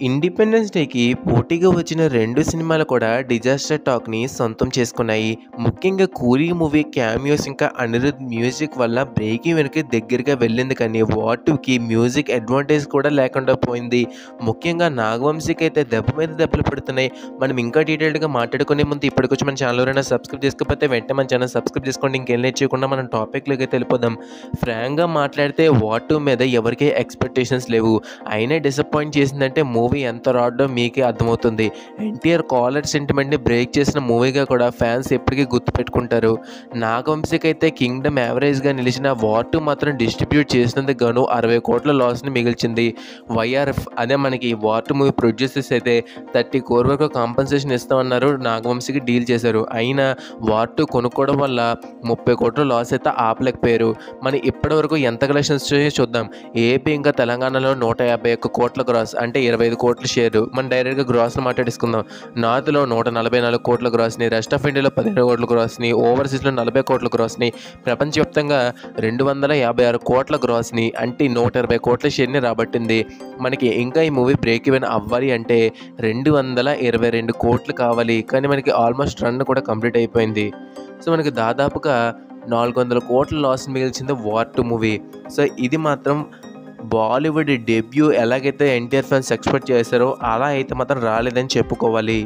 Independence డేకి పోటీగా వచ్చిన 2 సినిమాలు కూడా డిజాస్టర్ టాక్‌ని సొంతం చేసుకున్నాయి. ముఖ్యంగా 'కూలీ' మూవీ క్యామియోస్ ఇంకా అనిరుద్ మ్యూజిక్ వల్ల బ్రేక్ ఈవెన్‌కి దగ్గరగా వెళ్ళింది కానీ, 'వార్ 2'కి మ్యూజిక్ అడ్వాంటేజ్ కూడా లేకుండా పోయింది. ముఖ్యంగా నాగవంశీకైతే దెబ్బ మీద దెబ్బలు పడుతున్నాయి. మనం ఇంకా డీటెయిల్డ్‌గా మాట్లాడుకునే ముందు ఇప్పటికొచ్చి మన ఛానల్ ఎవరైనా సబ్స్క్రైబ్ చేసుకోకపోతే వెంటనే మన ఛానల్ సబ్స్క్రైబ్ చేసుకోండి. ఇంకేం లేట్ చేయకుండా మనం టాపిక్‌లోకి వెళ్ళిపోదాం. ఫ్రాంక్‌గా మాట్లాడితే 'వార్ 2' మీద ఎవరికీ ఎక్స్‌పెక్టేషన్స్ లేవు. అయినా డిసప్పాయింట్ చేసిందంటే మూవీ ఎంత రాడ్డో మీకే అర్థమవుతుంది. ఎన్టీఆర్ కాలర్ సెంటిమెంట్‌ని బ్రేక్ చేసిన మూవీగా కూడా ఫ్యాన్స్ ఎప్పటికీ గుర్తుపెట్టుకుంటారు. నాగవంశీకైతే కింగ్డమ్ యావరేజ్‌గా నిలిచిన 'వార్ 2' మాత్రం డిస్ట్రిబ్యూట్ చేసినందుకు గాను 60 కోట్ల లాస్‌ని మిగిల్చింది. వైఆర్ఎఫ్ అదే మనకి 'వార్ 2' మూవీ ప్రొడ్యూసర్స్ అయితే 30 కోర్ వరకు కాంపెన్సేషన్ ఇస్తామన్నారు. నాగవంశీకి డీల్ చేశారు. అయినా 'వార్ 2' కొనుక్కోవడం వల్ల 30 కోట్ల లాస్ అయితే ఆపలేకపోయారు. మరి ఇప్పటివరకు ఎంత కలెక్షన్స్ వచ్చాయో చూద్దాం. ఏపీ ఇంకా తెలంగాణలో 151 కోట్ల గ్రాస్ అంటే 25 కోట్ల షేరు. మనం డైరెక్ట్‌గా గ్రాస్‌ని మాట్లాడేసుకుందాం. నార్త్‌లో 144 కోట్ల గ్రాస్‌ని, రెస్ట్ ఆఫ్ ఇండియాలో 15 కోట్ల గ్రాస్‌ని, ఓవర్సీస్‌లో 40 కోట్ల గ్రాస్‌ని, ప్రపంచవ్యాప్తంగా 256 కోట్ల గ్రాస్‌ని అంటే 120 కోట్ల షేర్‌ని రాబట్టింది. మనకి ఇంకా ఈ మూవీ బ్రేక్ ఈవెన్ అవ్వాలి అంటే 222 కోట్లు కావాలి. కానీ మనకి ఆల్మోస్ట్ రన్ కూడా కంప్లీట్ అయిపోయింది. సో మనకి దాదాపుగా 400 కోట్ల లాస్ మిగిల్చింది 'వార్ 2' మూవీ. సో ఇది మాత్రం బాలీవుడ్ డెబ్యూ ఎలాగైతే ఎన్టీఆర్ ఫ్యాన్స్ ఎక్స్‌పెక్ట్ చేశారో అలా అయితే మాత్రం రాలేదని చెప్పుకోవాలి.